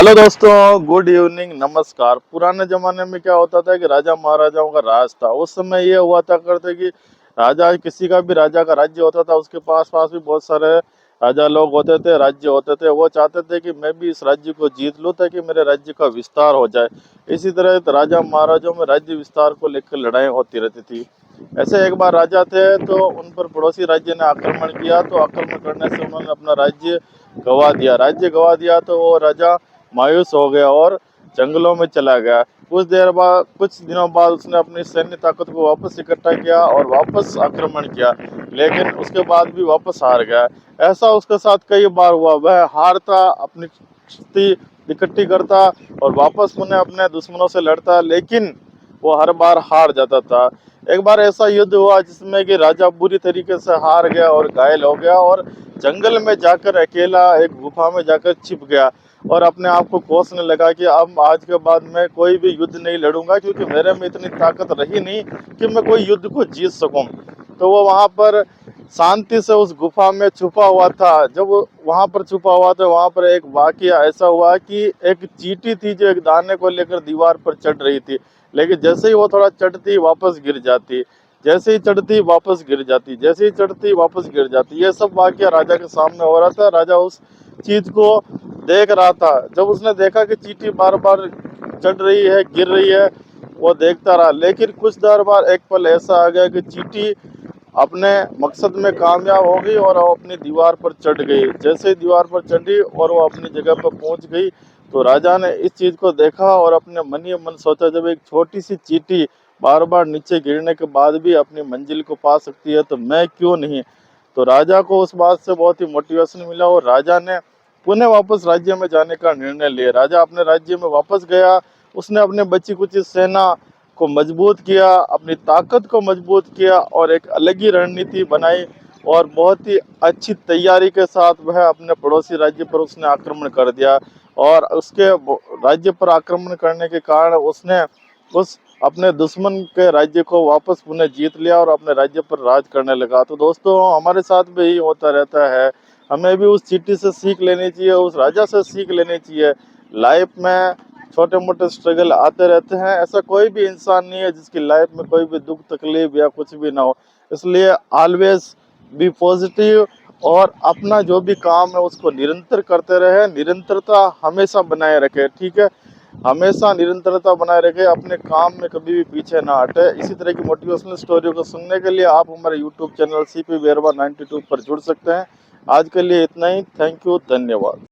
Hello दोस्तों, good evening, नमस्कार। पुराने जमाने में क्या होता था कि राजा महाराजाओं का राज था। उस समय ये हुआ था करते कि राजा, किसी का भी राजा का राज्य होता था, उसके पास पास भी बहुत सारे राजा लोग होते थे, राज्य होते थे। वो चाहते थे कि मैं भी इस राज्य को जीत लूं ताकि मेरे राज्य का विस्तार हो जाए। इसी तरह राजा महाराजाओं में राज्य विस्तार को लेकर लड़ाई होती रहती थी। ऐसे एक बार राजा थे तो उन पर पड़ोसी राज्य ने आक्रमण किया, तो आक्रमण करने से उन्होंने अपना राज्य गवा दिया। राज्य गवा दिया तो वो राजा मायूस हो गया और जंगलों में चला गया। कुछ दिनों बाद उसने अपनी सैन्य ताकत को वापस इकट्ठा किया और वापस आक्रमण किया, लेकिन उसके बाद भी वापस हार गया। ऐसा उसके साथ कई बार हुआ। वह हारता, अपनी शक्ति इकट्ठी करता और वापस उन्हें अपने दुश्मनों से लड़ता, लेकिन वो हर बार हार जाता था। एक बार ऐसा युद्ध हुआ जिसमें कि राजा बुरी तरीके से हार गया और घायल हो गया और जंगल में जाकर अकेला एक गुफा में जाकर छिप गया और अपने आप को कोसने लगा कि अब आज के बाद मैं कोई भी युद्ध नहीं लड़ूंगा, क्योंकि मेरे में इतनी ताकत रही नहीं कि मैं कोई युद्ध को जीत सकूं। तो वो वहां पर शांति से उस गुफा में छुपा हुआ था। जब वो वहां पर छुपा हुआ था, वहां पर एक वाकया ऐसा हुआ कि एक चींटी थी जो एक दाने को लेकर दीवार पर चढ़ रही थी, लेकिन जैसे ही वो थोड़ा चढ़ती वापस गिर जाती, जैसे ही चढ़ती वापस गिर जाती, जैसे ही चढ़ती वापस गिर जाती। ये सब वाकया राजा के सामने हो रहा था। राजा उस चीज को देख रहा था। जब उसने देखा कि चींटी बार बार चढ़ रही है, गिर रही है, वो देखता रहा। लेकिन कुछ देर बाद एक पल ऐसा आ गया कि चींटी अपने मकसद में कामयाब हो गई और वो अपनी दीवार पर चढ़ गई। जैसे ही दीवार पर चढ़ी और वो अपनी जगह पर पहुंच गई, तो राजा ने इस चीज को देखा और अपने मन ही मन सोचा, जब एक छोटी सी चींटी बार बार नीचे गिरने के बाद भी अपनी मंजिल को पा सकती है, तो मैं क्यों नहीं। तो राजा को उस बात से बहुत ही मोटिवेशन मिला और राजा ने पुनः वापस राज्य में जाने का निर्णय लिया। राजा अपने राज्य में वापस गया। उसने अपने बची कुची सेना को मजबूत किया, अपनी ताकत को मजबूत किया और एक अलग ही रणनीति बनाई और बहुत ही अच्छी तैयारी के साथ वह अपने पड़ोसी राज्य पर उसने आक्रमण कर दिया। और उसके राज्य पर आक्रमण करने के कारण उसने उस अपने दुश्मन के राज्य को वापस पुनः जीत लिया और अपने राज्य पर राज करने लगा। तो दोस्तों, हमारे साथ भी यही होता रहता है। हमें भी उस चींटी से सीख लेनी चाहिए, उस राजा से सीख लेनी चाहिए। लाइफ में छोटे मोटे स्ट्रगल आते रहते हैं। ऐसा कोई भी इंसान नहीं है जिसकी लाइफ में कोई भी दुख तकलीफ या कुछ भी ना हो। इसलिए ऑलवेज बी पॉजिटिव और अपना जो भी काम है उसको निरंतर करते रहे। निरंतरता हमेशा बनाए रखे, ठीक है। हमेशा निरंतरता बनाए रखे, अपने काम में कभी भी पीछे ना हटे। इसी तरह की मोटिवेशनल स्टोरी को सुनने के लिए आप हमारे यूट्यूब चैनल CP Verba 92 पर जुड़ सकते हैं। आज के लिए इतना ही। थैंक यू, धन्यवाद।